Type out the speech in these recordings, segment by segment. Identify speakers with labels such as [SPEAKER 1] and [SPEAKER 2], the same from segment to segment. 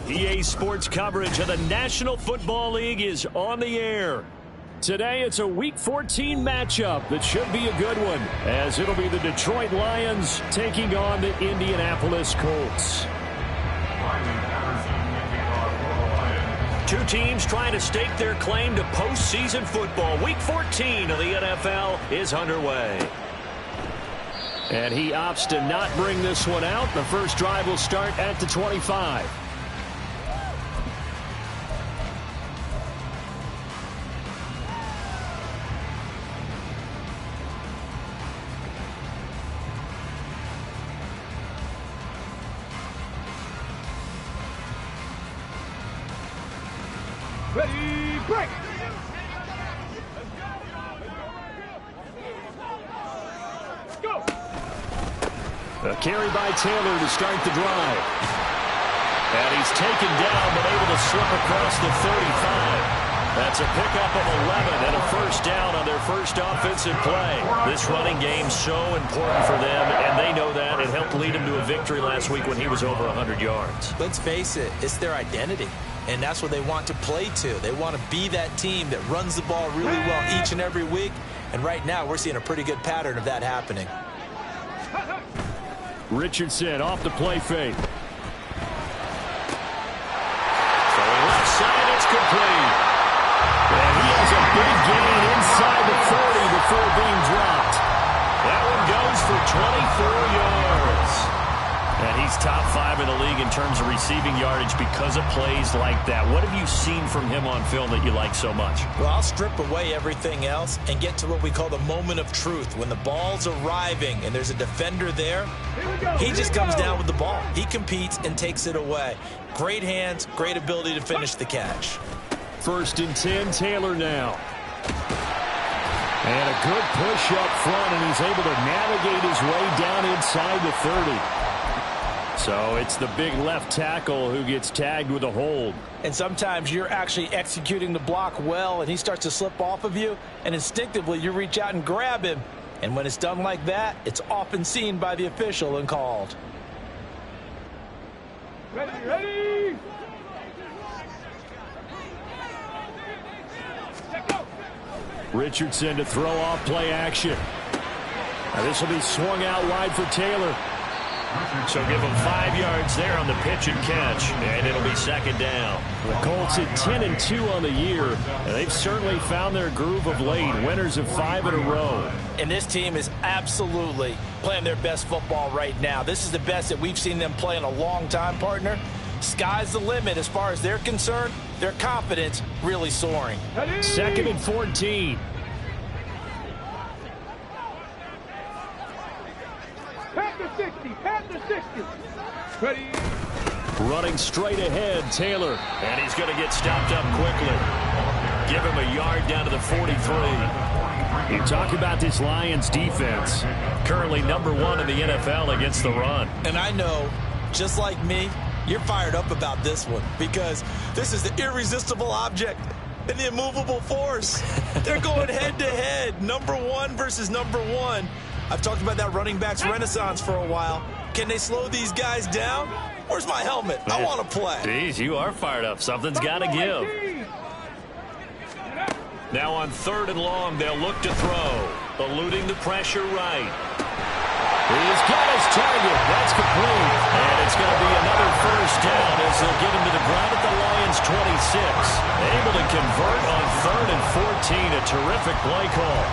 [SPEAKER 1] EA Sports coverage of the National Football League is on the air. Today, it's a Week 14 matchup that should be a good one, as it'll be the Detroit Lions taking on the Indianapolis Colts. Two teams trying to stake their claim to postseason football. Week 14 of the NFL is underway. And he opts to not bring this one out. The first drive will start at the 25.
[SPEAKER 2] Ready, break! Go!
[SPEAKER 1] A carry by Taylor to start the drive. And he's taken down, but able to slip across the 35. That's a pickup of 11 and a first down on their first offensive play. This running game's so important for them, and they know that. It helped lead him to a victory last week when he was over 100 yards.
[SPEAKER 3] Let's face it, it's their identity. And that's what they want to play to. They want to be that team that runs the ball really well each and every week. And right now, we're seeing a pretty good pattern of that happening.
[SPEAKER 1] Richardson off the play fake. Throwing left side, it's complete. And he has a big gain inside the 40 before being dropped. That one goes for 24 yards. And he's top 5 in the league in terms of receiving yardage because of plays like that. What have you seen from him on film that you like so much?
[SPEAKER 3] Well, I'll strip away everything else and get to what we call the moment of truth. When the ball's arriving and there's a defender there, he just comes down with the ball. He competes and takes it away. Great hands, great ability to finish the catch.
[SPEAKER 1] 1st and 10, Taylor now. And a good push up front, and he's able to navigate his way down inside the 30. So it's the big left tackle who gets tagged with a hold.
[SPEAKER 3] And sometimes you're actually executing the block well, and he starts to slip off of you, and instinctively you reach out and grab him. And when it's done like that, it's often seen by the official and called.
[SPEAKER 2] Ready, ready!
[SPEAKER 1] Richardson to throw off play action. Now this will be swung out wide for Taylor. So give him 5 yards there on the pitch and catch, and it'll be 2nd down. The Colts at 10-2 on the year, and they've certainly found their groove of late. Winners of 5 in a row.
[SPEAKER 3] And this team is absolutely playing their best football right now. This is the best that we've seen them play in a long time, partner. Sky's the limit as far as they're concerned. Their confidence really soaring.
[SPEAKER 1] 2nd and 14.
[SPEAKER 2] Panther 60, Panther 60. Ready.
[SPEAKER 1] Running straight ahead, Taylor. And he's going to get stopped up quickly. Give him a yard down to the 43. You talk about this Lions defense. Currently #1 in the NFL against the run.
[SPEAKER 3] And I know, just like me, you're fired up about this one because this is the irresistible object and the immovable force. They're going head-to-head, #1 versus #1. I've talked about that running backs renaissance for a while. Can they slow these guys down? Where's my helmet? I want to play.
[SPEAKER 1] Geez, you are fired up. Something's got to give. Now on 3rd and long, they'll look to throw. Eluding the pressure right. He's got his target. That's complete. And it's going to be another first down as they'll get him to the ground at the Lions 26. Able to convert on 3rd and 14. A terrific play call.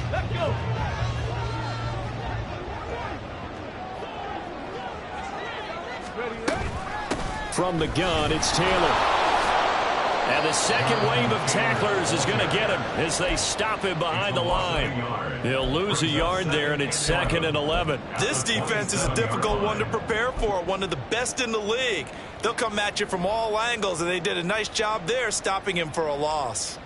[SPEAKER 2] Let's go. Ready, ready.
[SPEAKER 1] From the gun, it's Taylor. And the second wave of tacklers is going to get him as they stop him behind the line. He'll lose a yard there, and it's 2nd and 11.
[SPEAKER 3] This defense is a difficult one to prepare for, one of the best in the league. They'll come at you from all angles, and they did a nice job there stopping him for a loss.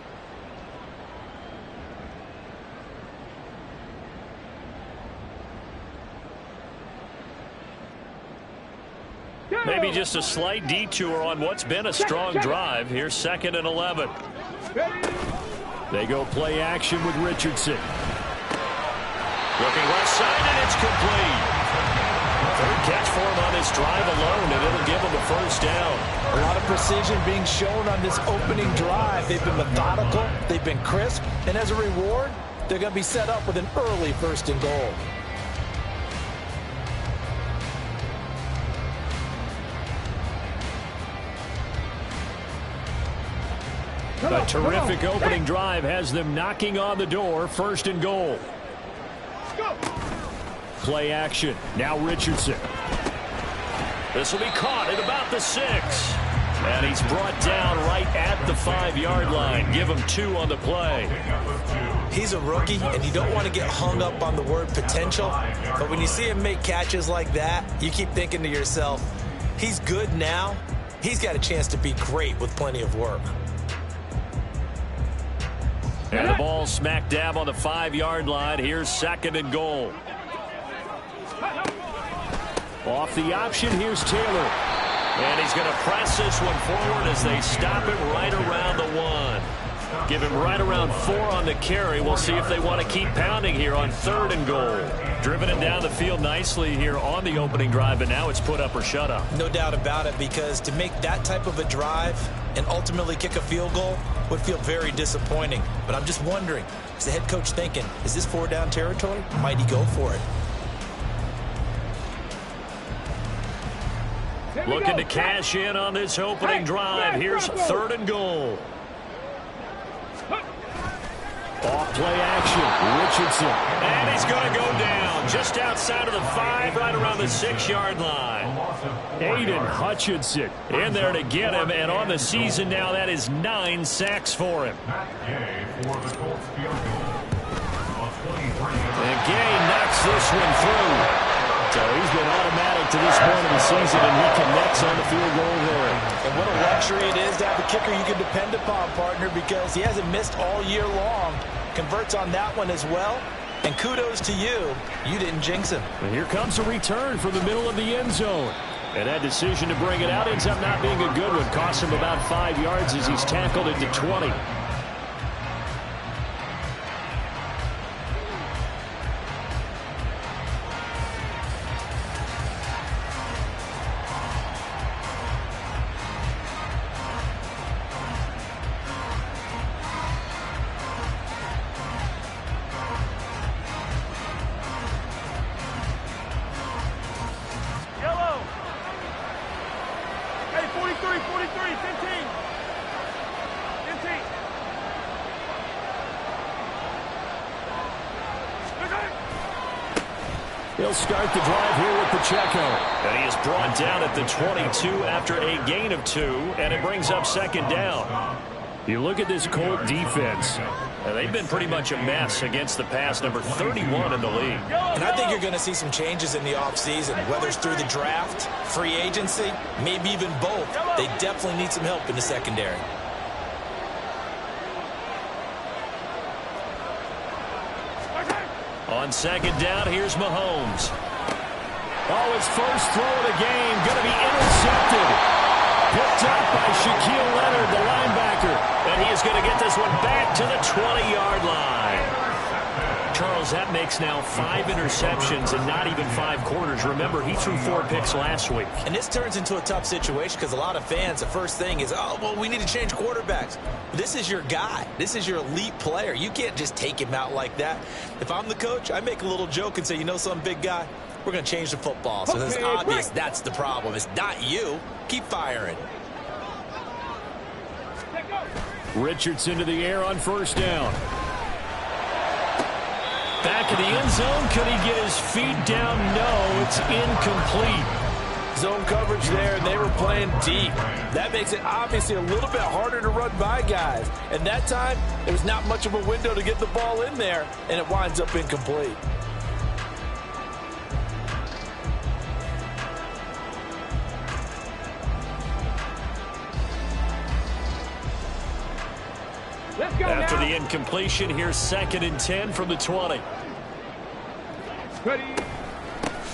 [SPEAKER 2] Go!
[SPEAKER 1] Maybe just a slight detour on what's been a strong drive. Here's 2nd and 11. They go play action with Richardson. Looking left side, and it's complete. Third catch for him on this drive alone, and it'll give him a first down.
[SPEAKER 3] A lot of precision being shown on this opening drive. They've been methodical, they've been crisp, and as a reward, they're going to be set up with an early 1st and goal.
[SPEAKER 1] A terrific opening drive has them knocking on the door. 1st and goal. Play action. Now Richardson. This will be caught at about the 6. And he's brought down right at the 5-yard line. Give him 2 on the play.
[SPEAKER 3] He's a rookie, and you don't want to get hung up on the word potential. But when you see him make catches like that, you keep thinking to yourself, he's good now. He's got a chance to be great with plenty of work.
[SPEAKER 1] And the ball smack dab on the 5-yard line. Here's 2nd and goal. Off the option, here's Taylor. And he's going to press this one forward as they stop it right around the 1. Give him right around 4 on the carry. We'll see if they want to keep pounding here on 3rd and goal. Driven it down the field nicely here on the opening drive, but now it's put up or shut up.
[SPEAKER 3] No doubt about it, because to make that type of a drive and ultimately kick a field goal would feel very disappointing. But I'm just wondering, is the head coach thinking, is this 4-down territory? Might he go for it?
[SPEAKER 1] Looking to cash in on this opening drive. Here's 3rd and goal. Off play action, Richardson. And he's going to go down just outside of the 5, right around the 6-yard line. Aiden Hutchinson in there to get him, and on the season now, that is 9 sacks for him. And Gay knocks this one through. So he's been automatic to this point of the season, and he connects on the field goal there.
[SPEAKER 3] And what a luxury it is to have a kicker you can depend upon, partner, because he hasn't missed all year long. Converts on that one as well. And kudos to you. You didn't jinx him.
[SPEAKER 1] And here comes a return from the middle of the end zone. And that decision to bring it out ends up not being a good one. Costs him about 5 yards as he's tackled into 20. He'll start the drive here with Pacheco. And he is brought down at the 22 after a gain of 2, and it brings up 2nd down. You look at this Colt defense, and they've been pretty much a mess against the pass, number 31 in the league.
[SPEAKER 3] And I think you're going to see some changes in the offseason, whether it's through the draft, free agency, maybe even both. They definitely need some help in the secondary.
[SPEAKER 1] On 2nd down, here's Mahomes. Oh, his first throw of the game, going to be intercepted. Picked up by Shaquille Leonard, the linebacker. And he is going to get this one back to the 20-yard line. Charles, that makes now 5 interceptions in not even 5 quarters. Remember, he threw 4 picks last week.
[SPEAKER 3] And this turns into a tough situation because a lot of fans, the first thing is, oh, well, we need to change quarterbacks. This is your guy. This is your elite player. You can't just take him out like that. If I'm the coach, I make a little joke and say, you know something, big guy? We're going to change the football. So it's obvious that's the problem. It's not you. Keep firing.
[SPEAKER 1] Richardson to the air on 1st down. Back in the end zone. Could he get his feet down? No, it's incomplete.
[SPEAKER 4] Zone coverage there, and they were playing deep. That makes it obviously a little bit harder to run by guys. And that time, there's not much of a window to get the ball in there, and it winds up incomplete.
[SPEAKER 1] After the incompletion, here's 2nd and 10 from the 20.
[SPEAKER 2] Ready.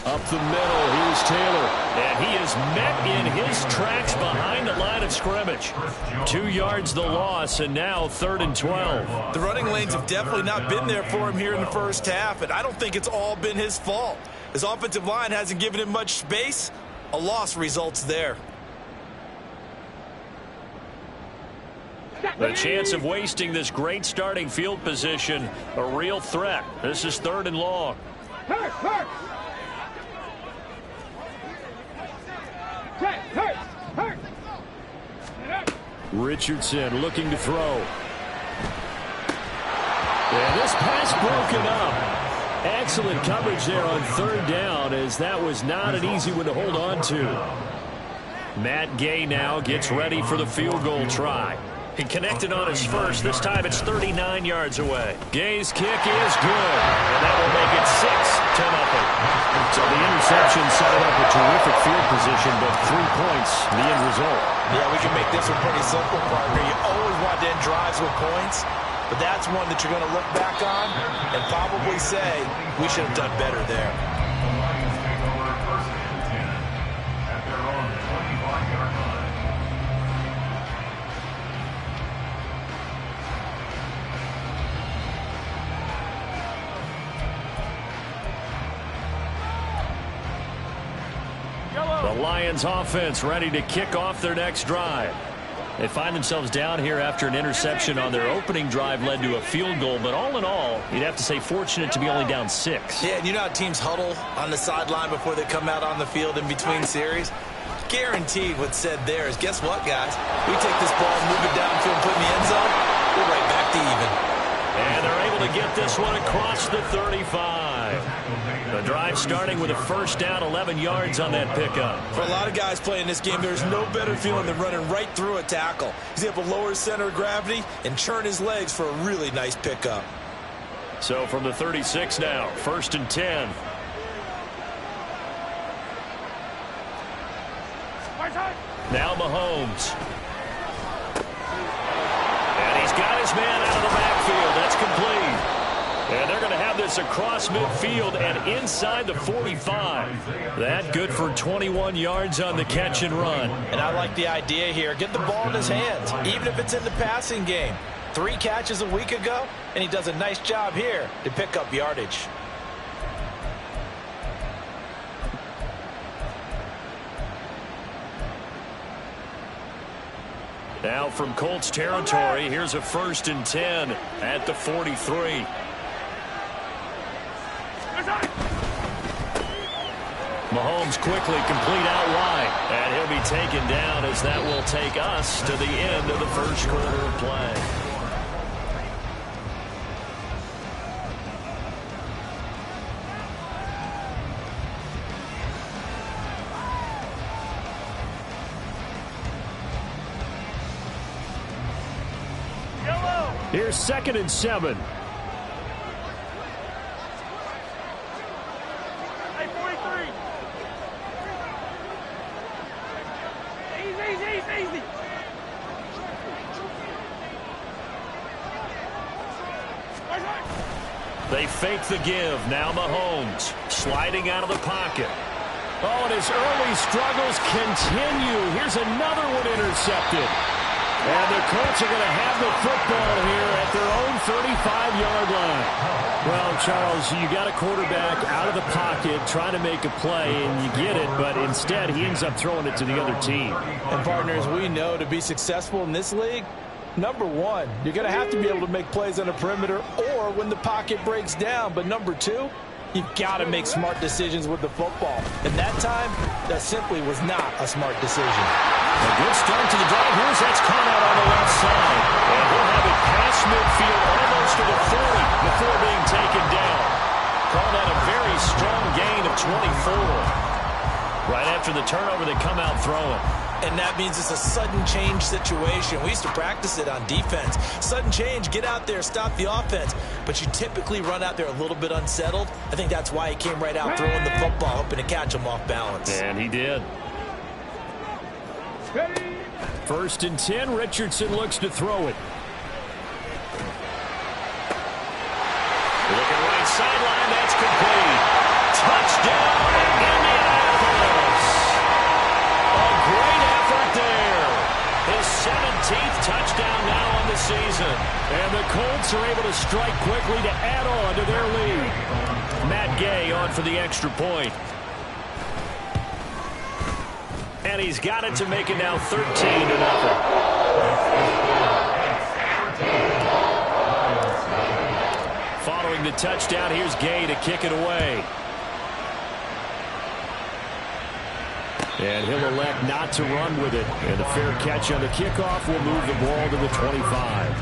[SPEAKER 1] Up the middle, here's Taylor. And he is met in his tracks behind the line of scrimmage. 2 yards the loss, and now 3rd and 12.
[SPEAKER 3] The running lanes have definitely not been there for him here in the first half, and I don't think it's all been his fault. His offensive line hasn't given him much space. A loss results there.
[SPEAKER 1] The chance of wasting this great starting field position, a real threat. This is 3rd and long.
[SPEAKER 2] Hurt, hurt. Hurt, hurt.
[SPEAKER 1] Richardson looking to throw. And this pass broken up. Excellent coverage there on 3rd down, as that was not an easy one to hold on to. Matt Gay now gets ready for the field goal try. He connected on his first. This time it's 39 yards away. Gay's kick is good, and that will make it 6-0. So the interception set it up a terrific field position, but 3 points, the end result.
[SPEAKER 3] Yeah, we can make this one pretty simple, partner. You always want to end drives with points, but that's one that you're going to look back on and probably say we should have done better there.
[SPEAKER 1] The Lions offense ready to kick off their next drive. They find themselves down here after an interception on their opening drive led to a field goal, but all in all, you'd have to say fortunate to be only down 6.
[SPEAKER 3] Yeah, and you know how teams huddle on the sideline before they come out on the field in between series? Guaranteed what's said there is, guess what, guys? We take this ball and move it downfield and put it in the end zone, we're right back to even.
[SPEAKER 1] And they're able to get this one across the 35. The drive starting with a first down, 11 yards on that pickup.
[SPEAKER 3] For a lot of guys playing this game, there's no better feeling than running right through a tackle. He's able to lower his center of gravity and churn his legs for a really nice pickup.
[SPEAKER 1] So from the 36 now, 1st and 10. Now Mahomes. And he's got his man out of the backfield. That's complete. And they're going to have this across midfield and inside the 45. That good for 21 yards on the catch and run.
[SPEAKER 3] And I like the idea here. Get the ball in his hands, even if it's in the passing game. 3 catches a week ago, and he does a nice job here to pick up yardage.
[SPEAKER 1] Now from Colts territory, here's a 1st and 10 at the 43. Mahomes quickly complete out wide, and he'll be taken down as that will take us to the end of the first quarter of play. Here's 2nd and 7.
[SPEAKER 2] Hey, 43. Easy.
[SPEAKER 1] They fake the give. Now Mahomes sliding out of the pocket. Oh, and his early struggles continue. Here's another one intercepted. And the Colts are going to have the football here at their own 35-yard line. Well, Charles, you got a quarterback out of the pocket trying to make a play, and you get it, but instead he ends up throwing it to the other team.
[SPEAKER 3] And partners, we know to be successful in this league, number one, you're going to have to be able to make plays on the perimeter or when the pocket breaks down. But number two, you've got to make smart decisions with the football. And that time, that simply was not a smart decision.
[SPEAKER 1] A good start to the drive. Here's that's caught out on the left side. And he'll have it past midfield almost to the 40 before being taken down. Call that a very strong gain of 24. Right after the turnover, they come out throwing.
[SPEAKER 3] And that means it's a sudden change situation. We used to practice it on defense. Sudden change, get out there, stop the offense. But you typically run out there a little bit unsettled. I think that's why he came right out throwing the football, hoping to catch him off balance.
[SPEAKER 1] And he did. 1st and 10, Richardson looks to throw it. Looking right sideline, that's complete. Touchdown,
[SPEAKER 3] conversion.
[SPEAKER 1] And the Colts are able to strike quickly to add on to their lead. Matt Gay on for the extra point. And he's got it to make it now 13-0. Following the touchdown, here's Gay to kick it away. And he'll elect not to run with it. And a fair catch on the kickoff will move the ball to the 25.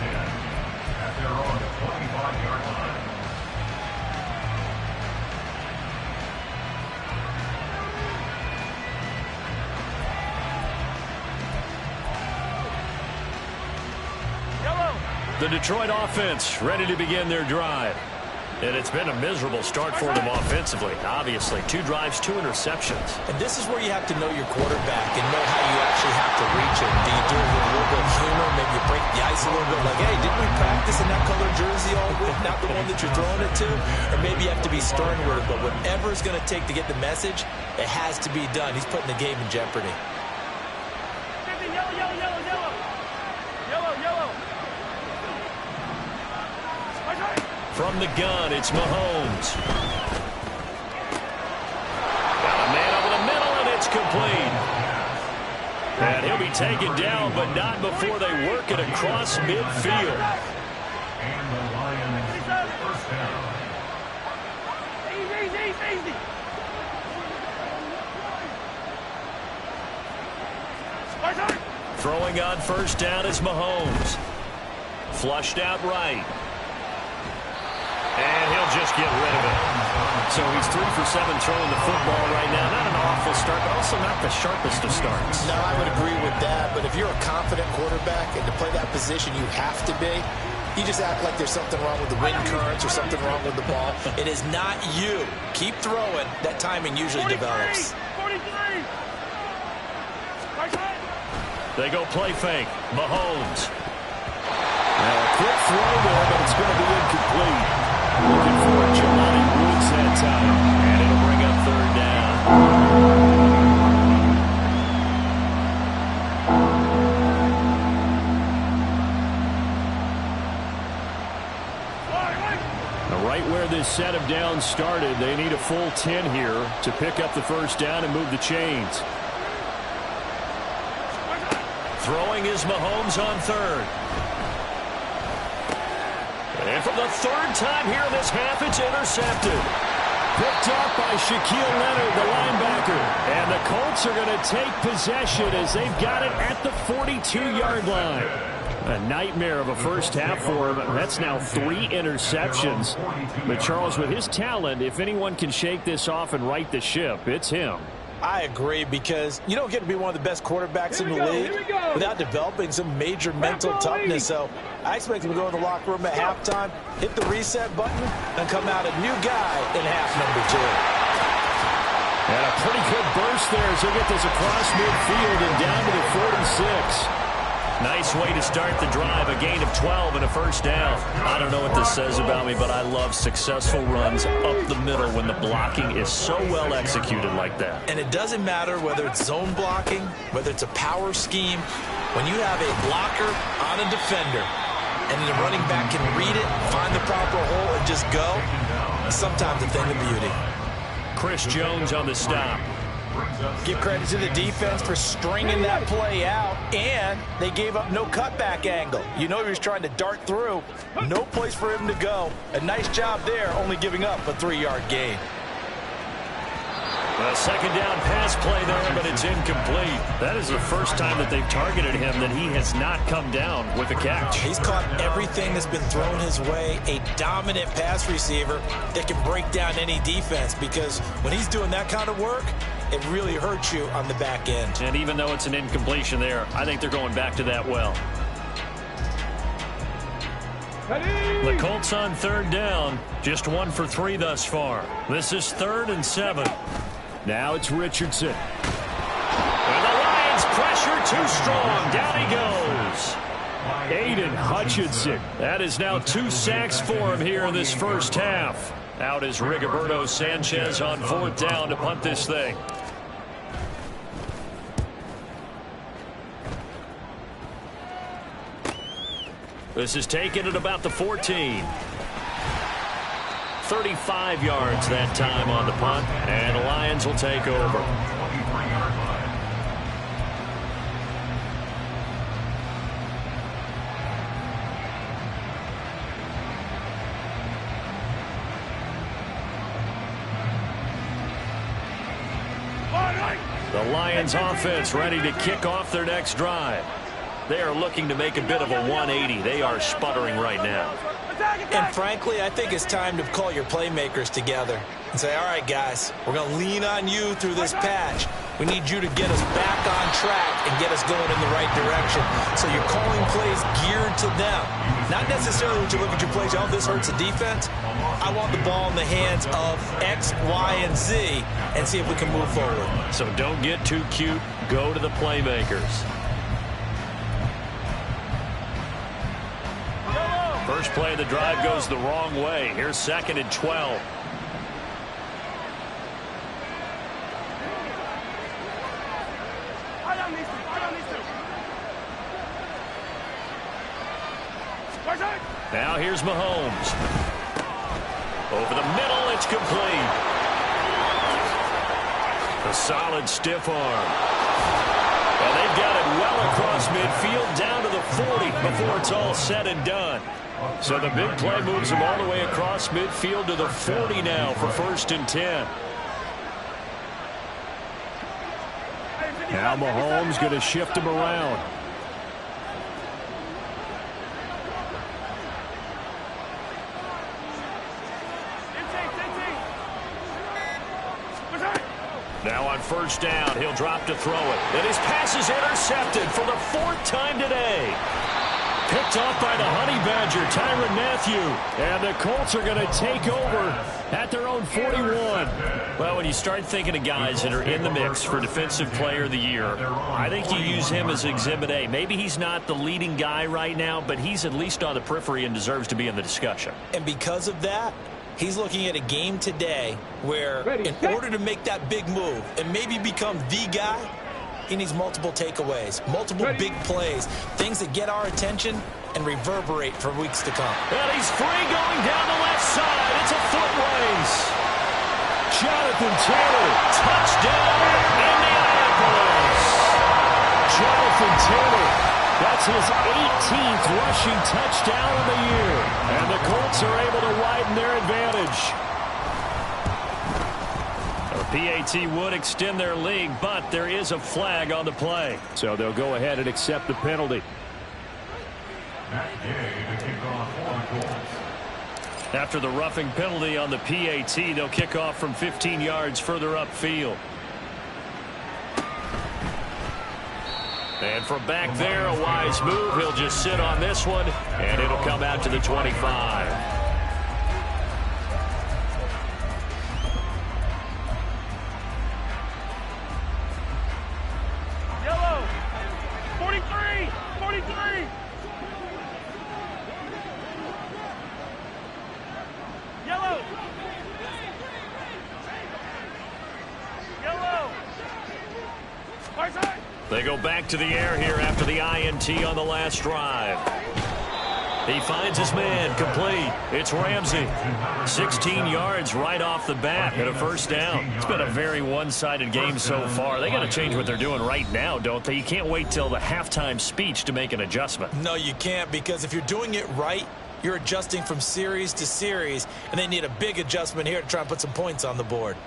[SPEAKER 1] The Detroit offense ready to begin their drive. And it's been a miserable start for them offensively. Obviously, 2 drives, 2 interceptions.
[SPEAKER 3] And this is where you have to know your quarterback and know how you actually have to reach him. Do you do it with a little bit of humor? Maybe you break the ice a little bit like, hey, didn't we practice in that color jersey all week? Not the one that you're throwing it to? Or maybe you have to be stern with it. But whatever it's going to take to get the message, it has to be done. He's putting the game in jeopardy.
[SPEAKER 2] Yellow, yellow, yellow, yellow. Yellow, yellow.
[SPEAKER 1] From the gun, it's Mahomes. Got a man over the middle, and it's complete. And he'll be taken down, but not before they work it across midfield.
[SPEAKER 5] And the Lions first down.
[SPEAKER 2] Easy, easy, easy.
[SPEAKER 1] Throwing on first down is Mahomes. Flushed out right. And he'll just get rid of it. So he's 3 for 7 throwing the football right now. Not an awful start, but also not the sharpest of starts.
[SPEAKER 6] No, I would agree with that. But if you're a confident quarterback and to play that position, you have to be. You just act like there's something wrong with the wind currents or something wrong with the ball.
[SPEAKER 3] It is not you. Keep throwing. That timing usually
[SPEAKER 2] 43,
[SPEAKER 3] develops.
[SPEAKER 2] 43.
[SPEAKER 1] They go play fake. Mahomes. Now a quick throw there, but it's going to be incomplete. Looking for Jelani Woods that time. And it'll bring up third down. Now right where this set of downs started, they need a full 10 here to pick up the first down and move the chains. Throwing is Mahomes on third. And for the third time here in this half, it's intercepted. Picked up by Shaquille Leonard, the linebacker. And the Colts are going to take possession as they've got it at the 42-yard line. A nightmare of a first half for him. That's now 3 interceptions. But Charles, with his talent, if anyone can shake this off and right the ship, it's him.
[SPEAKER 3] I agree, because you don't get to be one of the best quarterbacks in the league without developing some major mental toughness. So I expect him to go in the locker room at halftime, hit the reset button, and come out a new guy in half number 2.
[SPEAKER 1] And a pretty good burst there as he'll get this across midfield and down to the 46. Nice way to start the drive. A gain of 12 and a first down. I don't know what this says about me, but I love successful runs up the middle when the blocking is so well executed like that.
[SPEAKER 3] And it doesn't matter whether it's zone blocking, whether it's a power scheme. When you have a blocker on a defender and the running back can read it, find the proper hole, and just go, it's sometimes a thing of beauty.
[SPEAKER 1] Chris Jones on the stop.
[SPEAKER 3] Give credit to the defense for stringing that play out, and they gave up no cutback angle. You know he was trying to dart through. No place for him to go. A nice job there, only giving up a 3-yard gain.
[SPEAKER 1] A second down pass play there, but it's incomplete. That is the first time that they've targeted him that he has not come down with a catch.
[SPEAKER 3] He's caught everything that's been thrown his way. A dominant pass receiver that can break down any defense, because when he's doing that kind of work, it really hurts you on the back end.
[SPEAKER 1] And even though it's an incompletion there, I think they're going back to that well. The Colts on third down, just 1 for 3 thus far. This is 3rd and 7. Now it's Richardson. And the Lions pressure too strong. Down he goes. Aiden Hutchinson. That is now 2 sacks for him here in this first half. Out is Rigoberto Sanchez on 4th down to punt this thing. This is taken at about the 14. 35 yards that time on the punt, and the Lions will take over. The Lions offense ready to kick off their next drive. They are looking to make a bit of a 180. They are sputtering right now.
[SPEAKER 3] And frankly, I think it's time to call your playmakers together and say, all right, guys, we're going to lean on you through this patch. We need you to get us back on track and get us going in the right direction. So you're calling plays geared to them. Not necessarily when you look at your plays, oh, this hurts the defense. I want the ball in the hands of X, Y, and Z and see if we can move forward.
[SPEAKER 1] So don't get too cute. Go to the playmakers. First play of the drive goes the wrong way. Here's 2nd and 12. Now here's Mahomes. Over the middle, it's complete. A solid stiff arm. And they've got it well across midfield down to the 40 before it's all said and done. So the big play moves them all the way across midfield to the 40 now for 1st and 10. Now Mahomes going to shift him around. Now on 1st down, he'll drop to throw it. And his pass is intercepted for the 4th time today. Picked off by the Honey Badger, Tyrann Mathieu. And the Colts are going to take over at their own 41. Well, when you start thinking of guys that are in the mix for Defensive Player of the Year, I think you use him as Exhibit A. Maybe he's not the leading guy right now, but he's at least on the periphery and deserves to be in the discussion.
[SPEAKER 3] And because of that, he's looking at a game today where in order to make that big move and maybe become the guy, he needs multiple takeaways, multiple big plays, things that get our attention and reverberate for weeks to come.
[SPEAKER 1] And he's free going down the left side. It's a foot race. Jonathan Taylor, touchdown, Indianapolis. Jonathan Taylor, that's his 18th rushing touchdown of the year. And the Colts are able to widen their advantage. PAT would extend their lead, but there is a flag on the play. So they'll go ahead and accept the penalty. After the roughing penalty on the PAT, they'll kick off from 15 yards further upfield. And from back there, a wise move. He'll just sit on this one, and it'll come out to the 25. They go back to the air here after the INT on the last drive. He finds his man, complete. It's Ramsey. 16 yards right off the bat and a 1st down. It's been a very one-sided game so far. They got to change what they're doing right now, don't they? You can't wait till the halftime speech to make an adjustment.
[SPEAKER 3] No, you can't, because if you're doing it right, you're adjusting from series to series, and they need a big adjustment here to try and put some points on the board.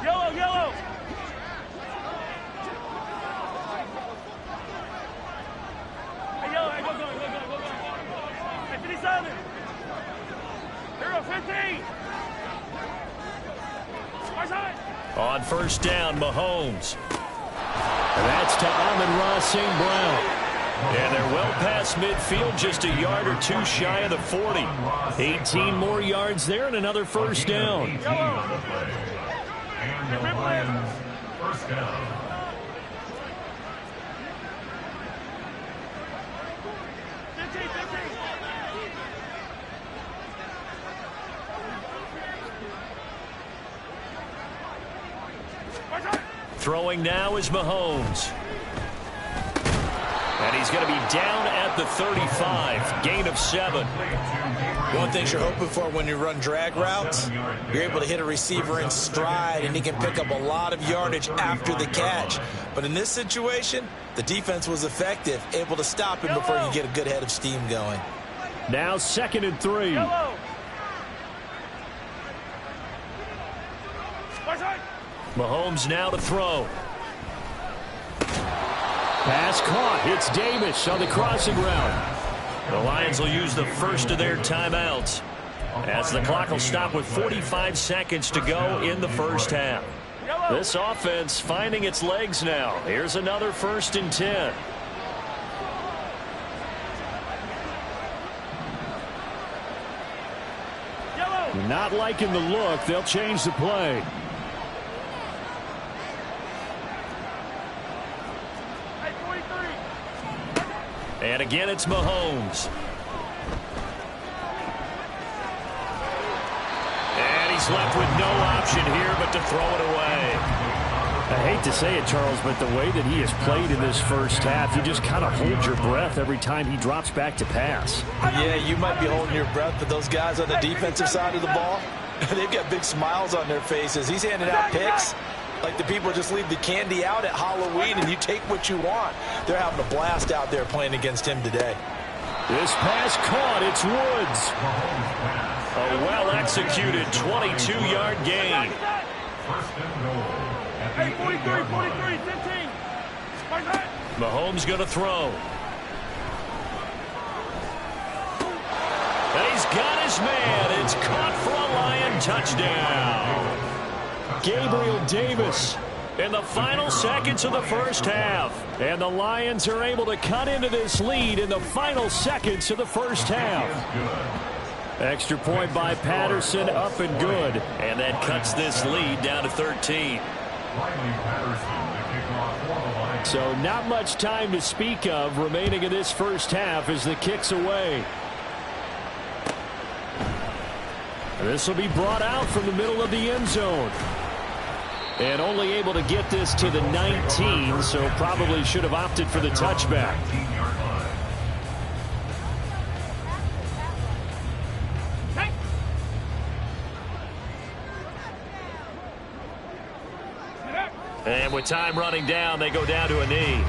[SPEAKER 2] Yellow. Hey, yellow, hey, go. Hey, 57. Hero, 15.
[SPEAKER 1] On 1st down, Mahomes. And that's to Amon-Ra St. Brown. And they're well past midfield, just a yard or two shy of the 40. 18 more yards there and another 1st down.
[SPEAKER 5] And the Lions, 1st down.
[SPEAKER 1] Throwing now is Mahomes. And he's going to be down at the 35. Gain of 7.
[SPEAKER 3] One thing you're hoping for when you run drag routes, you're able to hit a receiver in stride, and he can pick up a lot of yardage after the catch. But in this situation, the defense was effective, able to stop him before you get a good head of steam going.
[SPEAKER 1] Now 2nd and 3. Mahomes now to throw. Pass caught. It's Davis on the crossing route. The Lions will use the first of their timeouts as the clock will stop with 45 seconds to go in the first half. This offense finding its legs now. Here's another 1st and 10. Not liking the look. They'll change the play. And again, it's Mahomes. And he's left with no option here but to throw it away. I hate to say it, Charles, but the way that he has played in this first half, you just kind of hold your breath every time he drops back to pass.
[SPEAKER 3] Yeah, you might be holding your breath, but those guys on the defensive side of the ball, they've got big smiles on their faces. He's handing out picks like the people just leave the candy out at Halloween and you take what you want. They're having a blast out there playing against him today.
[SPEAKER 1] This pass caught. It's Woods. A well-executed 22-yard gain.
[SPEAKER 2] Hey, 43, 15.
[SPEAKER 1] Mahomes going to throw. And he's got his man. It's caught for a Lion touchdown. Gabriel Davis in the final seconds of the first half. And the Lions are able to cut into this lead in the final seconds of the first half. Extra point by Patterson, up and good. And that cuts this lead down to 13. So not much time to speak of remaining in this first half as the kick's away. This will be brought out from the middle of the end zone. And only able to get this to the 19, so probably should have opted for the touchback. And with time running down, they go down to a knee.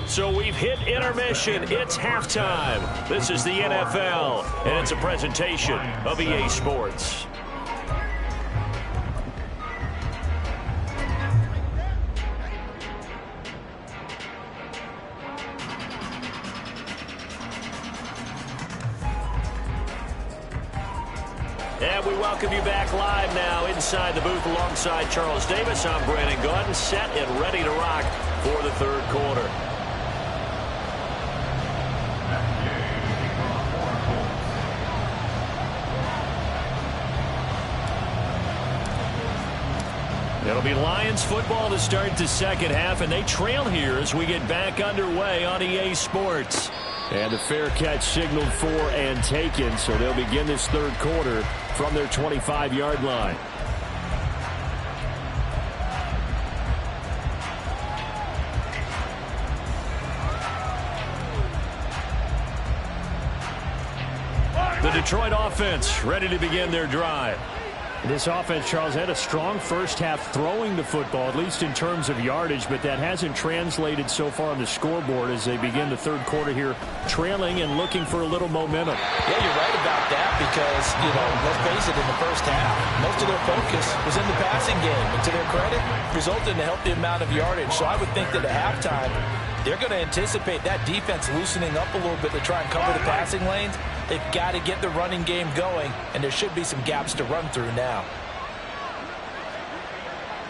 [SPEAKER 1] So we've hit intermission. It's halftime. This is the NFL, and it's a presentation of EA Sports. And we welcome you back live now inside the booth alongside Charles Davis. I'm Brandon Gaudin, set and ready to rock for the third quarter. It'll be Lions football to start the second half, and they trail here as we get back underway on EA Sports. And the fair catch signaled for and taken, so they'll begin this third quarter from their 25-yard line. The Detroit offense ready to begin their drive. This offense, Charles, had a strong first half throwing the football, at least in terms of yardage, but that hasn't translated so far on the scoreboard as they begin the third quarter here, trailing and looking for a little momentum.
[SPEAKER 3] Yeah, you're right about that because, let's face it, in the first half, most of their focus was in the passing game. And to their credit, resulted in a healthy amount of yardage. So I would think that at halftime, they're going to anticipate that defense loosening up a little bit to try and cover the passing lanes. They've got to get the running game going, and there should be some gaps to run through now.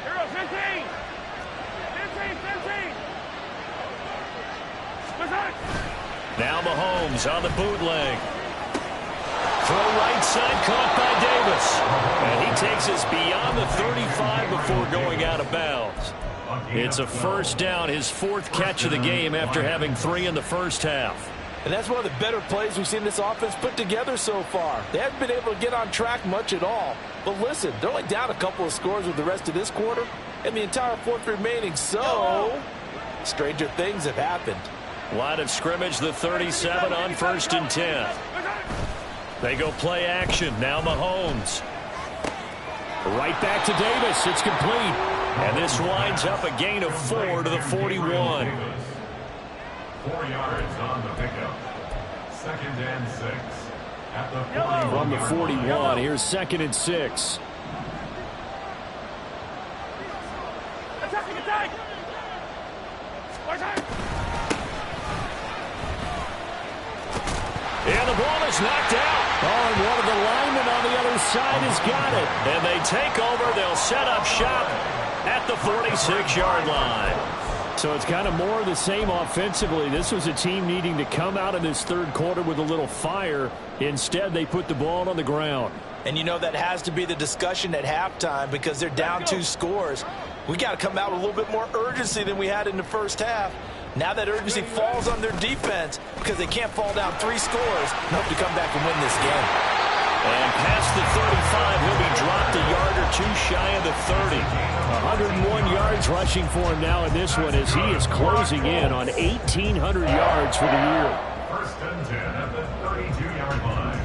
[SPEAKER 2] Hero, 15. 15.
[SPEAKER 1] Now Mahomes on the bootleg. Throw right side, caught by Davis. And he takes us beyond the 35 before going out of bounds. It's a first down, his fourth catch of the game after having 3 in the first half.
[SPEAKER 4] And that's one of the better plays we've seen this offense put together so far. They haven't been able to get on track much at all. But listen, they're only down a couple of scores with the rest of this quarter and the entire fourth remaining. So, stranger things have happened.
[SPEAKER 1] Line of scrimmage, the 37 on 1st and 10. They go play action. Now Mahomes. Right back to Davis. It's complete. And this winds up a gain of 4 to the 41.
[SPEAKER 5] 4 yards on the pickup. 2nd and 6. At the 41.
[SPEAKER 1] From the 41, here's 2nd and 6.
[SPEAKER 2] Attack!
[SPEAKER 1] And the ball is knocked out. Oh, and one of the linemen on the other side has got it. And they take over. They'll set up shop at the 46-yard line. So it's kind of more of the same offensively. This was a team needing to come out in this third quarter with a little fire. Instead, they put the ball on the ground.
[SPEAKER 3] And you know that has to be the discussion at halftime because they're down 2 scores. We got to come out with a little bit more urgency than we had in the first half. Now that urgency falls on their defense because they can't fall down 3 scores and hope to come back and win this game.
[SPEAKER 1] And past the 35, he'll be dropped a yard or 2 shy of the 30. 101 yards rushing for him now in this one as he is closing in on 1,800 yards for the year.
[SPEAKER 5] 1st and 10 at the 32-yard line.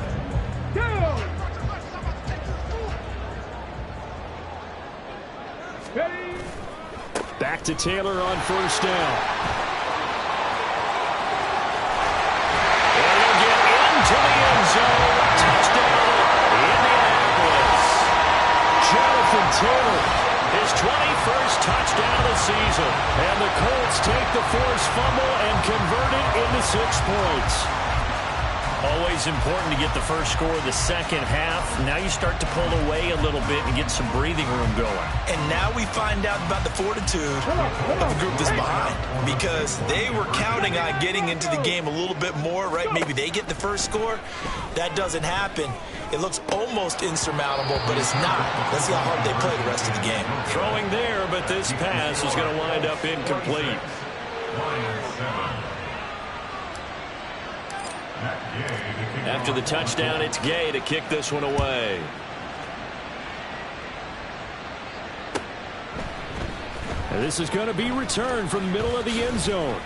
[SPEAKER 1] Back to Taylor on 1st down. And he'll get into the end zone. Touchdown, Indianapolis. Jonathan Taylor, his 21st touchdown of the season. And the Colts take the forced fumble and convert it into 6 points. Always important to get the first score of the second half. Now you start to pull away a little bit and get some breathing room going.
[SPEAKER 3] And now we find out about the fortitude of the group that's behind because they were counting on getting into the game a little bit more, right? Maybe they get the first score. That doesn't happen. It looks almost insurmountable, but it's not. Let's see how hard they play the rest of the game.
[SPEAKER 1] Throwing there, but this pass is going to wind up incomplete. After the touchdown, it's Gay to kick this one away. And this is going to be returned from the middle of the end zone.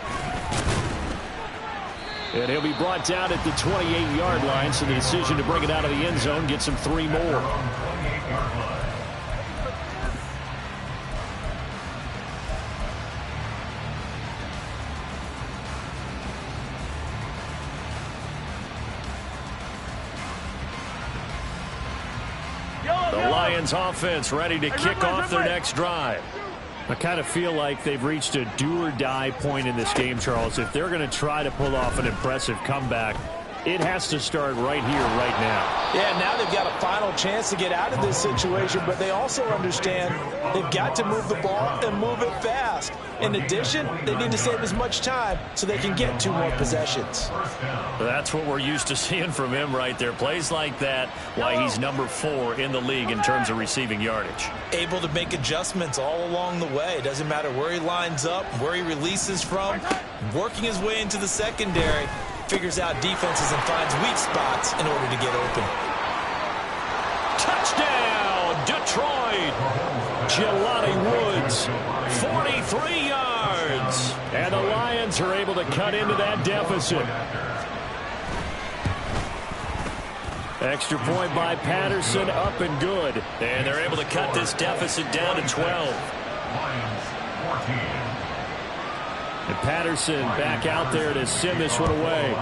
[SPEAKER 1] And he'll be brought down at the 28-yard line, so the decision to bring it out of the end zone gets him 3 more. The Lions offense ready to kick off their next drive. I kind of feel like they've reached a do-or-die point in this game, Charles. If they're going to try to pull off an impressive comeback, it has to start right here, right now.
[SPEAKER 3] Yeah, now they've got a final chance to get out of this situation, but they also understand they've got to move the ball and move it fast. In addition, they need to save as much time so they can get 2 more possessions.
[SPEAKER 1] That's what we're used to seeing from him right there. Plays like that, why he's number 4 in the league in terms of receiving yardage.
[SPEAKER 3] Able to make adjustments all along the way. Doesn't matter where he lines up, where he releases from, working his way into the secondary. Figures out defenses and finds weak spots in order to get open.
[SPEAKER 1] Touchdown, Detroit! Jelani Woods, 43 yards. And the Lions are able to cut into that deficit. Extra point by Patterson, up and good. And they're able to cut this deficit down to 12.
[SPEAKER 5] Lions 14.
[SPEAKER 1] And Patterson back out there to send this one away.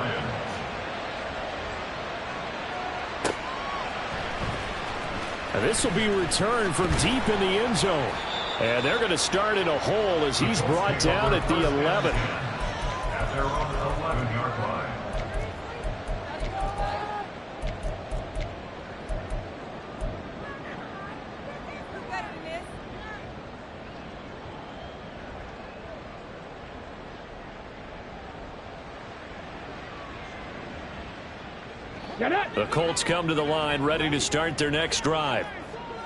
[SPEAKER 1] And this will be returned from deep in the end zone. And they're going to start in a hole as he's brought down at the 11.
[SPEAKER 5] At their own 11-yard line.
[SPEAKER 1] The Colts come to the line ready to start their next drive.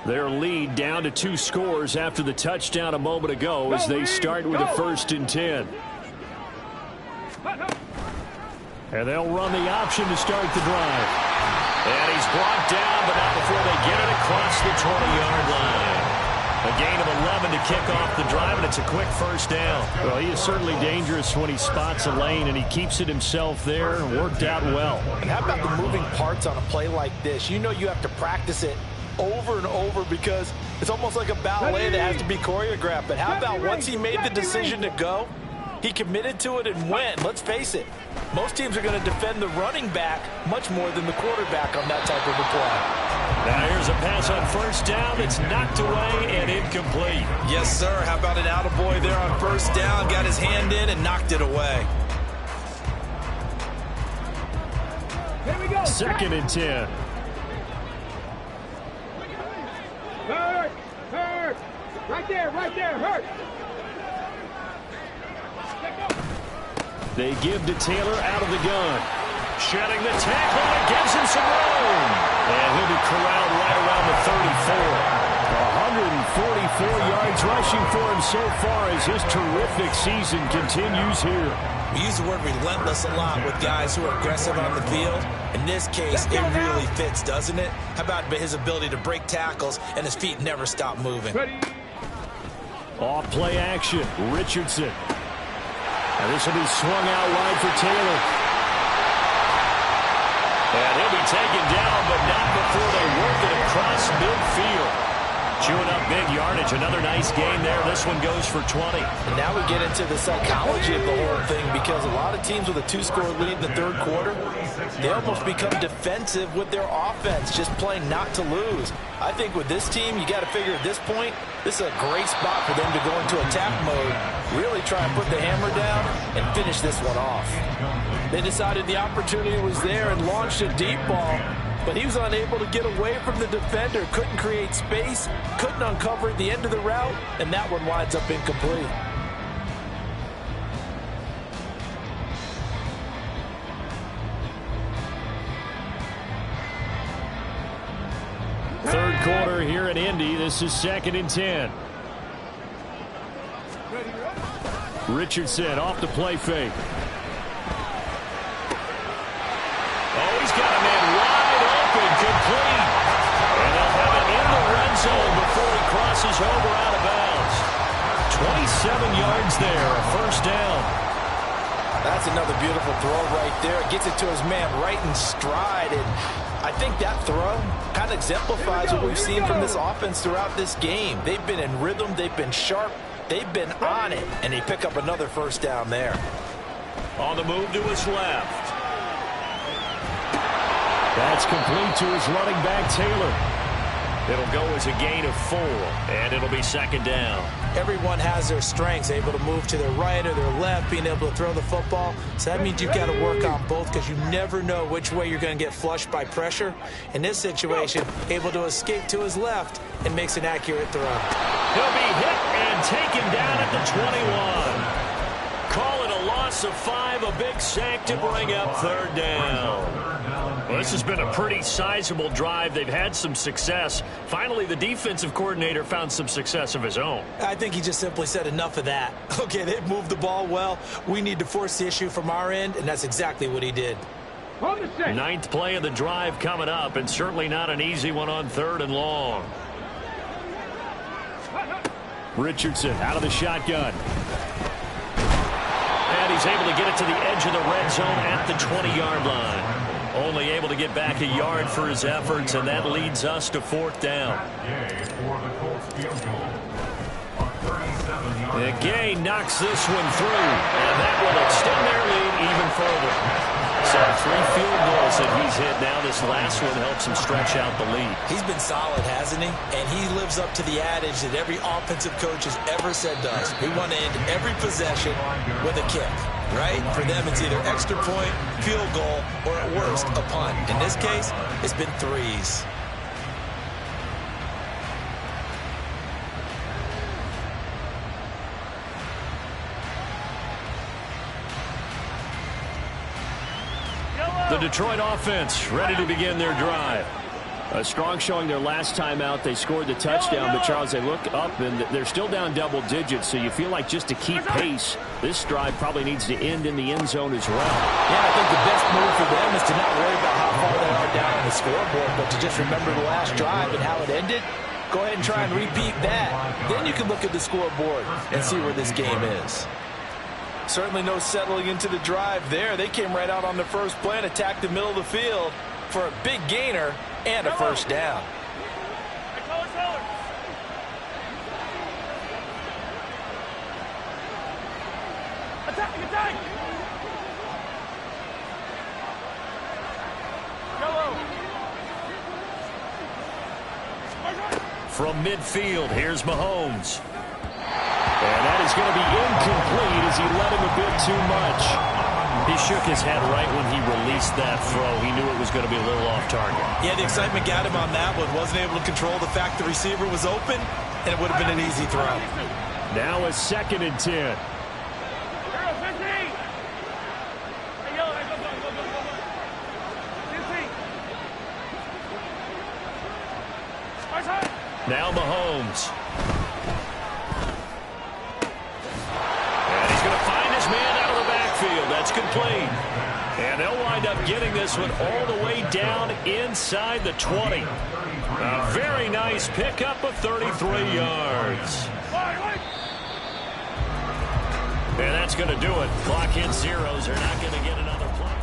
[SPEAKER 1] Their lead down to 2 scores after the touchdown a moment ago as they start with a 1st and 10. And they'll run the option to start the drive. And he's brought down, but not before they get it across the 20-yard line. A gain of 11 to kick off the drive, and it's a quick first down. Well, he is certainly dangerous when he spots a lane, and he keeps it himself there and worked out well.
[SPEAKER 4] And how about the moving parts on a play like this? You know you have to practice it over and over because it's almost like a ballet that has to be choreographed. But how about once he made the decision to go, he committed to it and went. Let's face it, most teams are going to defend the running back much more than the quarterback on that type of a play.
[SPEAKER 1] Now here's a pass on first down. It's knocked away and incomplete.
[SPEAKER 3] Yes, sir. How about an attaboy there on first down? Got his hand in and knocked it away.
[SPEAKER 2] Here we go.
[SPEAKER 1] 2nd and 10.
[SPEAKER 2] Hurt. Hurt. Right there. Right there. Hurt.
[SPEAKER 1] They give to Taylor out of the gun. Shedding the tackle and gives him some room. And he'll be corralled right around the 34. 144 yards rushing for him so far as his terrific season continues here.
[SPEAKER 3] We use the word relentless a lot with guys who are aggressive on the field. In this case, it really fits, doesn't it? How about his ability to break tackles and his feet never stop moving?
[SPEAKER 1] Off play action. Richardson. And this will be swung out wide for Taylor. And he'll be taken down, but not before they work it across midfield. Chewing up big yardage. Another nice gain there. This one goes for 20.
[SPEAKER 4] And now we get into the psychology of the whole thing because a lot of teams with a 2-score lead in the third quarter, they almost become defensive with their offense, just playing not to lose. I think with this team, you got to figure at this point, this is a great spot for them to go into attack mode, really try and put the hammer down and finish this one off. They decided the opportunity was there and launched a deep ball, but he was unable to get away from the defender, couldn't create space, couldn't uncover at the end of the route, and that one winds up incomplete.
[SPEAKER 1] Third quarter here in Indy. This is 2nd and 10. Richardson off the play fake. Oh, he's got a man wide open, complete. And they'll have it in the red zone before he crosses over out of bounds. 27 yards there, a first down.
[SPEAKER 4] That's another beautiful throw right there. Gets it to his man right in stride. And I think that throw kind of exemplifies what we've seen from this offense throughout this game. They've been in rhythm. They've been sharp. They've been on it. And they pick up another first down there.
[SPEAKER 1] On the move to his left. That's complete to his running back, Taylor. It'll go as a gain of 4, and it'll be 2nd down.
[SPEAKER 3] Everyone has their strengths, able to move to their right or their left, being able to throw the football. So that means you've got to work on both because you never know which way you're going to get flushed by pressure. In this situation, able to escape to his left and makes an accurate throw.
[SPEAKER 1] He'll be hit and taken down at the 21. Call it a loss of 5, a big sack to bring up 3rd down. Well, this has been a pretty sizable drive. They've had some success. Finally, the defensive coordinator found some success of his own.
[SPEAKER 3] I think he just simply said enough of that. Okay, they've moved the ball well. We need to force the issue from our end, and that's exactly what he did.
[SPEAKER 1] 9th play of the drive coming up, and certainly not an easy one on 3rd and long. Richardson out of the shotgun. And he's able to get it to the edge of the red zone at the 20-yard line. Only able to get back a yard for his efforts, and that leads us to 4th down. And Gay knocks this one through, and that will extend their lead even further. So 3 field goals that he's hit now. This last one helps him stretch out the lead.
[SPEAKER 3] He's been solid, hasn't he? And he lives up to the adage that every offensive coach has ever said to us. We want to end every possession with a kick, right? For them, it's either extra point, field goal, or at worst, a punt. In this case, it's been 3s.
[SPEAKER 1] The Detroit offense ready to begin their drive. A strong showing their last time out. They scored the touchdown, but Charles, they look up and they're still down double digits, so you feel like just to keep pace, this drive probably needs to end in the end zone as well.
[SPEAKER 3] Yeah, I think the best move for them is to not worry about how far they are down on the scoreboard, but to just remember the last drive and how it ended. Go ahead and try and repeat that. Then you can look at the scoreboard and see where this game is. Certainly no settling into the drive there. They came right out on the first play and attacked the middle of the field for a big gainer and a first down.
[SPEAKER 2] Attack!
[SPEAKER 1] From midfield, here's Mahomes. And that is going to be incomplete as he led him a bit too much. He shook his head right when he released that throw. He knew it was going to be a little off target.
[SPEAKER 3] Yeah, the excitement got him on that one. Wasn't able to control the fact the receiver was open, and it would have been an easy throw.
[SPEAKER 1] Now a 2nd and 10. Now Mahomes. And he's going to find his man out of the backfield. That's complete. And they'll wind up getting this one all the way down inside the 20. A very nice pickup of 33 yards. And that's going to do it. Clock in zeros. They're not going to get another play.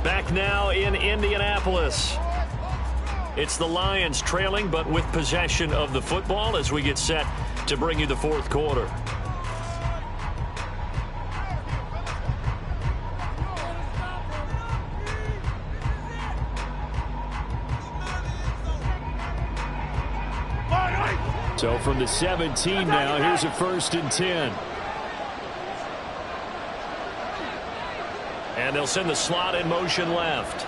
[SPEAKER 1] Back now in Indianapolis. It's the Lions trailing, but with possession of the football as we get set to bring you the 4th quarter. So from the 17 now, here's a 1st and 10. And they'll send the slot in motion left.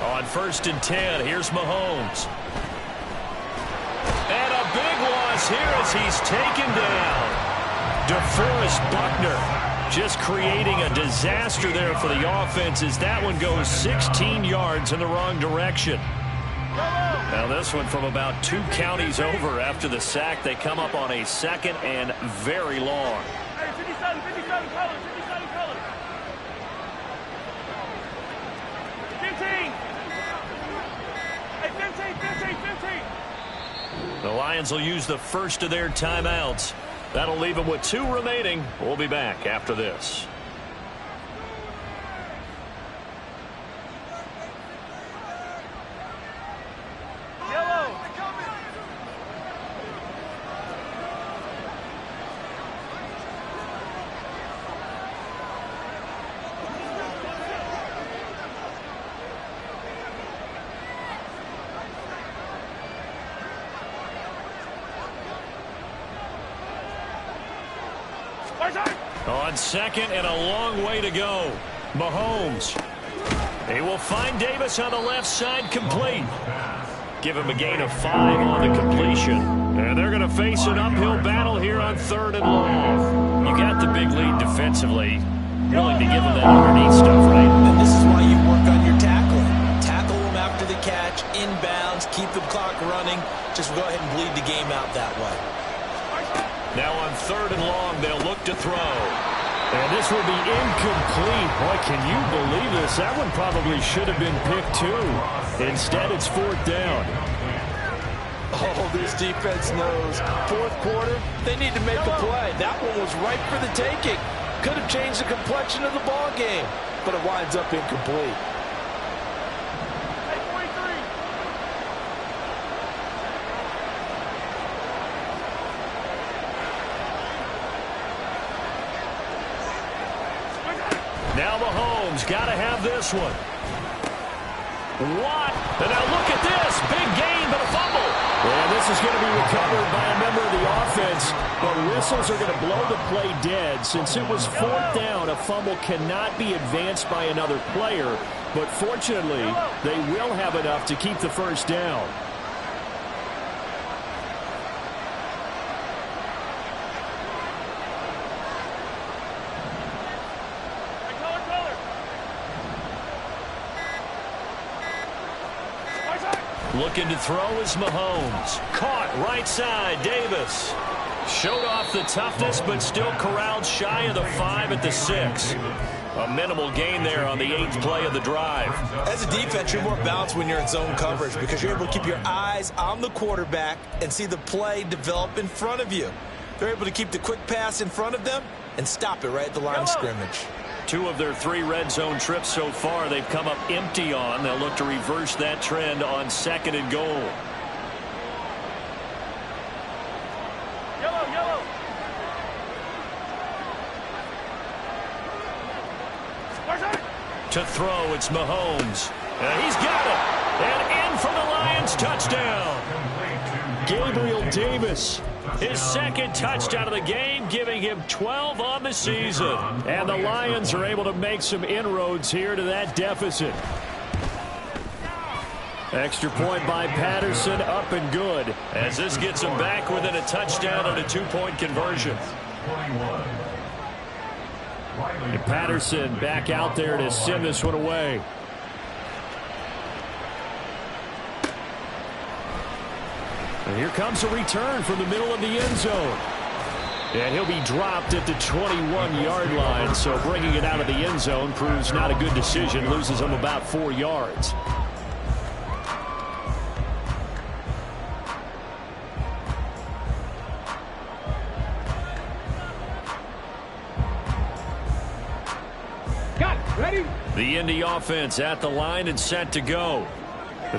[SPEAKER 1] On 1st and 10, here's Mahomes. And a big loss here as he's taken down. DeForest Buckner just creating a disaster there for the offense as that one goes 16 yards in the wrong direction. Now this one from about 2 counties over after the sack. They come up on a 2nd and very long.
[SPEAKER 2] 57 colors. 15. Hey, 15.
[SPEAKER 1] The Lions will use the first of their timeouts. That'll leave them with 2 remaining. We'll be back after this. On 2nd and a long way to go. Mahomes. He will find Davis on the left side, complete. Give him a gain of 5 on the completion. And they're going to face an uphill battle here on 3rd and long. You got the big lead defensively. Willing to give them that underneath stuff, right?
[SPEAKER 3] And this is why you work on your tackling. Tackle them after the catch, inbounds, keep the clock running. Just go ahead and bleed the game out that way.
[SPEAKER 1] Now on 3rd and long, they'll look to throw. And this will be incomplete. Boy, can you believe this? That one probably should have been picked too. Instead, it's 4th down.
[SPEAKER 4] Oh, this defense knows. 4th quarter, they need to make a play. That one was ripe for the taking. Could have changed the complexion of the ball game, but it winds up incomplete.
[SPEAKER 1] Now Mahomes got to have this one. What? And now look at this. Big gain, but a fumble. And this is going to be recovered by a member of the offense. But whistles are going to blow the play dead. Since it was 4th down, a fumble cannot be advanced by another player. But fortunately, they will have enough to keep the first down. Looking to throw is Mahomes. Caught right side, Davis. Showed off the toughness, but still corralled shy of the 5 at the 6. A minimal gain there on the 8th play of the drive.
[SPEAKER 3] As a defense, you're more balanced when you're in zone coverage because you're able to keep your eyes on the quarterback and see the play develop in front of you. They're able to keep the quick pass in front of them and stop it right at the line of scrimmage.
[SPEAKER 1] 2 of their 3 red zone trips so far they've come up empty on. They'll look to reverse that trend on 2nd and goal.
[SPEAKER 2] Yellow.
[SPEAKER 1] To throw, it's Mahomes. And he's got it. And in for the Lions touchdown. Gabriel Davis. His 2nd touchdown of the game, giving him 12 on the season. And the Lions are able to make some inroads here to that deficit. Extra point by Patterson, up and good. As this gets him back within a touchdown and a 2-point conversion. And Patterson back out there to send this one away. And here comes a return from the middle of the end zone. And he'll be dropped at the 21-yard line. So bringing it out of the end zone proves not a good decision. Loses him about 4 yards.
[SPEAKER 2] Got it. Ready?
[SPEAKER 1] The Indy offense at the line and set to go.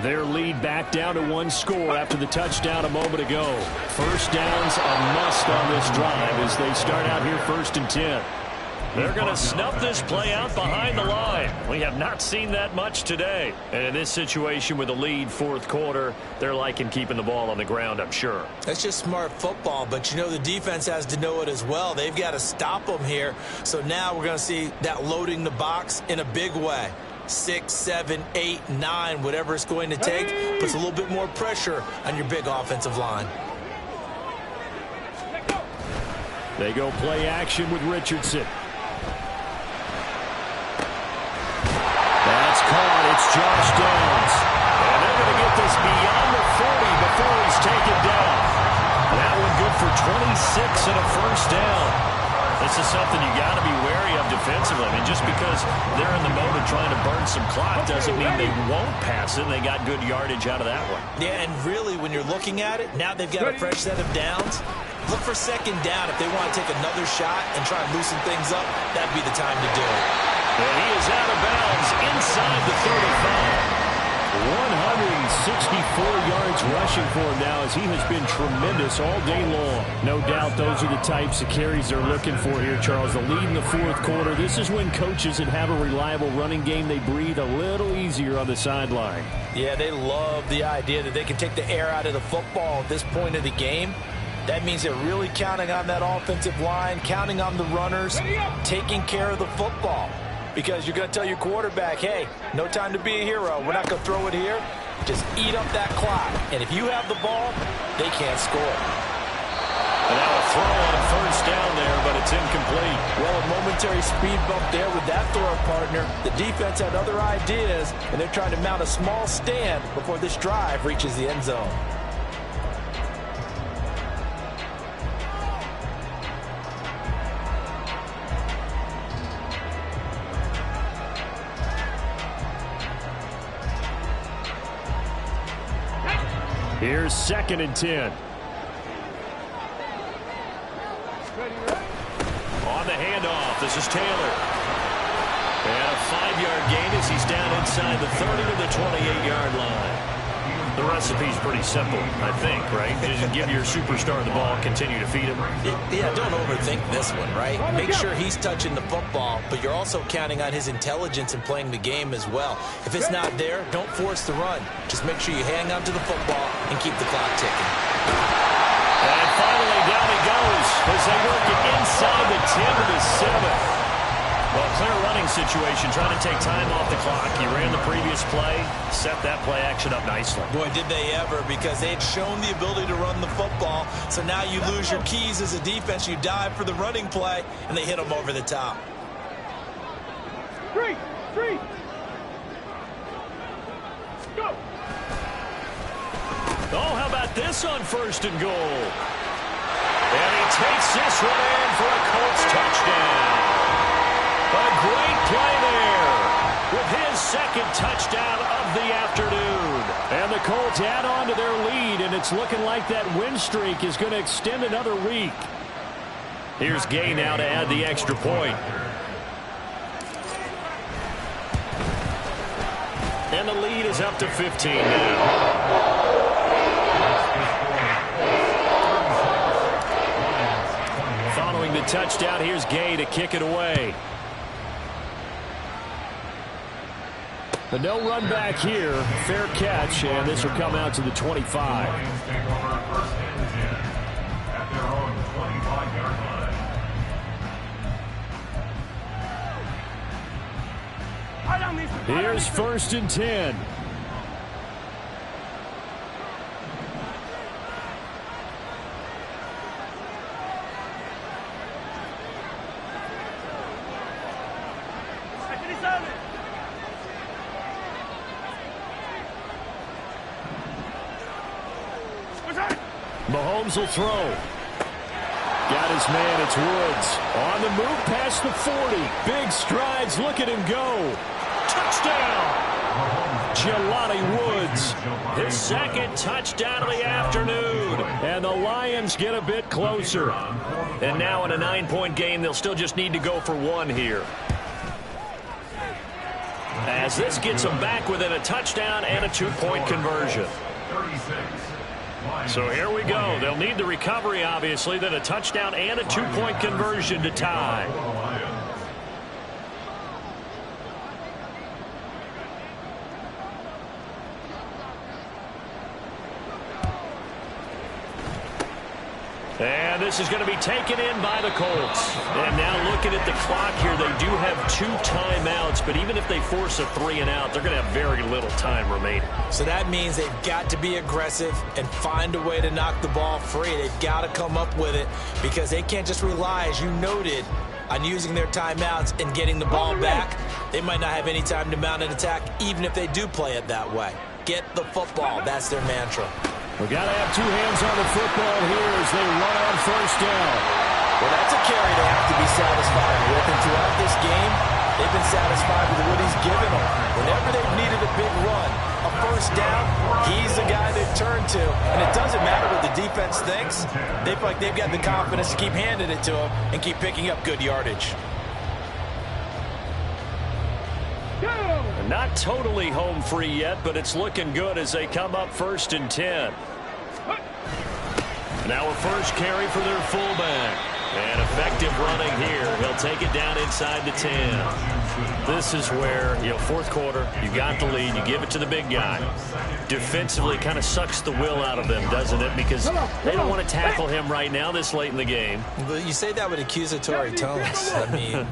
[SPEAKER 1] Their lead back down to 1 score after the touchdown a moment ago. First down's a must on this drive as they start out here 1st and 10. They're going to snuff this play out behind the line. We have not seen that much today. And in this situation with a lead 4th quarter, they're liking keeping the ball on the ground, I'm sure.
[SPEAKER 3] That's just smart football, but you know the defense has to know it as well. They've got to stop them here. So now we're going to see that loading the box in a big way. 6, 7, 8, 9, whatever it's going to take, puts a little bit more pressure on your big offensive line.
[SPEAKER 1] They go play action with Richardson. That's caught. It's Josh Downs. And they're going to get this beyond the 40 before he's taken down. That one good for 26 and a first down. This is something you got to be wary of defensively. I mean, just because they're in the moment trying to burn some clock doesn't mean they won't pass it. They got good yardage out of that one.
[SPEAKER 3] Yeah, and really, when you're looking at it, now they've got a fresh set of downs. Look for 2nd down. If they want to take another shot and try and loosen things up, that'd be the time to do it.
[SPEAKER 1] And he is out of bounds inside the 35. 164 yards rushing for him now as he has been tremendous all day long. No doubt those are the types of carries they're looking for here, Charles. The lead in the 4th quarter. This is when coaches that have a reliable running game, they breathe a little easier on the sideline.
[SPEAKER 3] Yeah, they love the idea that they can take the air out of the football at this point of the game. That means they're really counting on that offensive line, counting on the runners, taking care of the football. Because you're going to tell your quarterback, hey, no time to be a hero. We're not going to throw it here. Just eat up that clock. And if you have the ball, they can't score.
[SPEAKER 1] And now a throw on 1st down there, but it's incomplete.
[SPEAKER 3] Well, a momentary speed bump there with that throw partner. The defense had other ideas, and they're trying to mount a small stand before this drive reaches the end zone.
[SPEAKER 1] Here's 2nd and 10. On the handoff, this is Taylor. And a 5-yard gain as he's down inside the 30 to the 28-yard line. The recipe's pretty simple, I think, right? Just give your superstar the ball, continue to feed him.
[SPEAKER 3] Yeah, don't overthink this one, right? Make sure he's touching the football, but you're also counting on his intelligence in playing the game as well. If it's not there, don't force the run. Just make sure you hang on to the football and keep the clock ticking.
[SPEAKER 1] And finally, down he goes as they work it inside the 10 to the 7. Well, clear running situation, trying to take time off the clock. He ran the previous play, set that play action up nicely.
[SPEAKER 3] Boy, did they ever, because they had shown the ability to run the football. So now you lose your keys as a defense. You dive for the running play, and they hit them over the top.
[SPEAKER 2] Three. Go.
[SPEAKER 1] this on 1st and goal. And he takes this one in for a Colts touchdown. A great play there with his 2nd touchdown of the afternoon. And the Colts add on to their lead, and it's looking like that win streak is going to extend another week. Here's Gay now to add the extra point. And the lead is up to 15 now. Following the touchdown, here's Gay to kick it away. But no run back here. Fair catch, and this will come out to the 25. Here's 1st and 10. Mahomes will throw. Got his man, it's Woods. On the move past the 40. Big strides, look at him go. Touchdown! Jelani Woods, his 2nd touchdown of the afternoon. And the Lions get a bit closer. And now in a 9-point game, they'll still just need to go for 1 here. As this gets them back within a touchdown and a 2-point conversion. So here we go. They'll need the recovery, obviously, then a touchdown and a 2-point conversion to tie. And this is going to be taken in by the Colts. And now looking at the clock here, they do have 2 timeouts, but even if they force a 3-and-out, they're going to have very little time remaining.
[SPEAKER 3] So that means they've got to be aggressive and find a way to knock the ball free. They've got to come up with it because they can't just rely, as you noted, on using their timeouts and getting the ball back. They might not have any time to mount an attack, even if they do play it that way. Get the football. That's their mantra.
[SPEAKER 1] We've got to have 2 hands on the football here as they run on 1st down.
[SPEAKER 3] Well, that's a carry they have to be satisfied with. And throughout this game, they've been satisfied with what he's given them. Whenever they've needed a big run, a 1st down, he's the guy they've turned to. And it doesn't matter what the defense thinks. They feel like they've got the confidence to keep handing it to him and keep picking up good yardage.
[SPEAKER 1] Not totally home free yet, but it's looking good as they come up 1st and 10. Now a 1st carry for their fullback. And effective running here. He'll take it down inside the 10. This is where, 4th quarter, you got the lead, you give it to the big guy. Defensively kind of sucks the will out of them, doesn't it? Because they don't want to tackle him right now this late in the game.
[SPEAKER 3] But you say that with accusatory tones. I mean,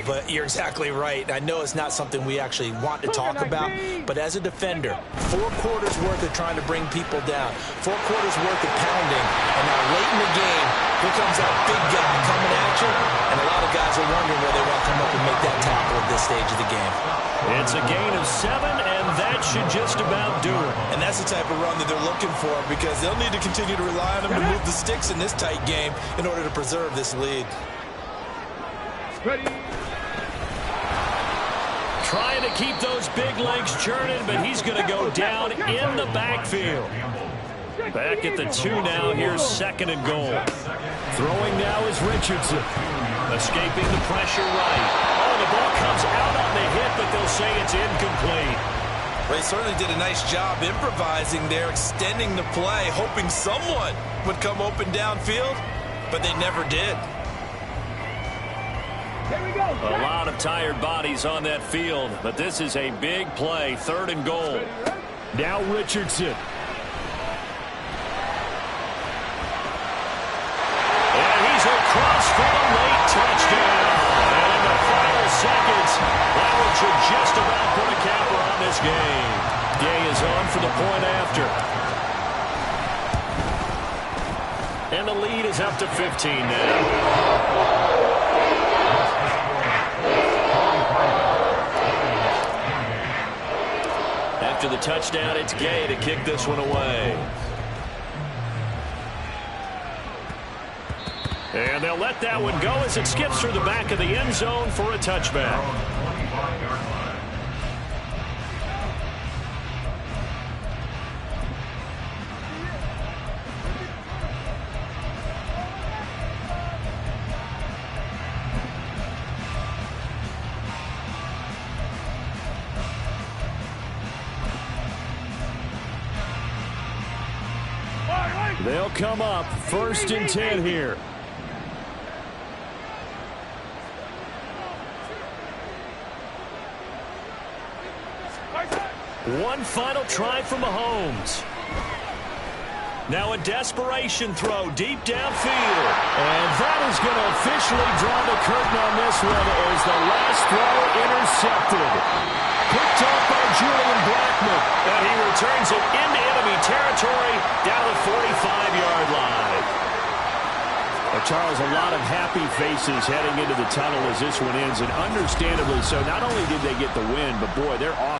[SPEAKER 3] but you're exactly right. I know it's not something we actually want to talk about, but as a defender, 4 quarters worth of trying to bring people down, 4 quarters worth of pounding, and now late in the game, here comes that big guy coming at you, and a lot of guys are wondering where they want to come up and make that tackle at this stage of the game.
[SPEAKER 1] It's a gain of 7, and that should just about do it.
[SPEAKER 3] And that's the type of run that they're looking for because they'll need to continue to rely on them to move the sticks in this tight game in order to preserve this lead.
[SPEAKER 2] Ready.
[SPEAKER 1] Trying to keep those big legs churning, but he's going to go down in the backfield. Back at the 2 now. Here's 2nd and goal. Throwing now is Richardson. Escaping the pressure right. Oh, the ball comes out on the hit, but they'll say it's incomplete.
[SPEAKER 3] They certainly did a nice job improvising there, extending the play, hoping someone would come open downfield, but they never did.
[SPEAKER 2] Here we go.
[SPEAKER 1] A lot of tired bodies on that field, but this is a big play. 3rd and goal. Now Richardson. Across for a late touchdown. And in the final seconds, that one should just about put a capper on this game. Gay is on for the point after. And the lead is up to 15 now. After the touchdown, it's Gay to kick this one away. And they'll let that one go as it skips through the back of the end zone for a touchback. They'll come up 1st and 10 here. One final try from Mahomes. Now a desperation throw deep downfield. And that is going to officially draw the curtain on this one as the last throw intercepted. Picked off by Julian Blackmon. And he returns it into enemy territory down the 45-yard line. Well, Charles, a lot of happy faces heading into the tunnel as this one ends, and understandably so. Not only did they get the win, but boy, they're off.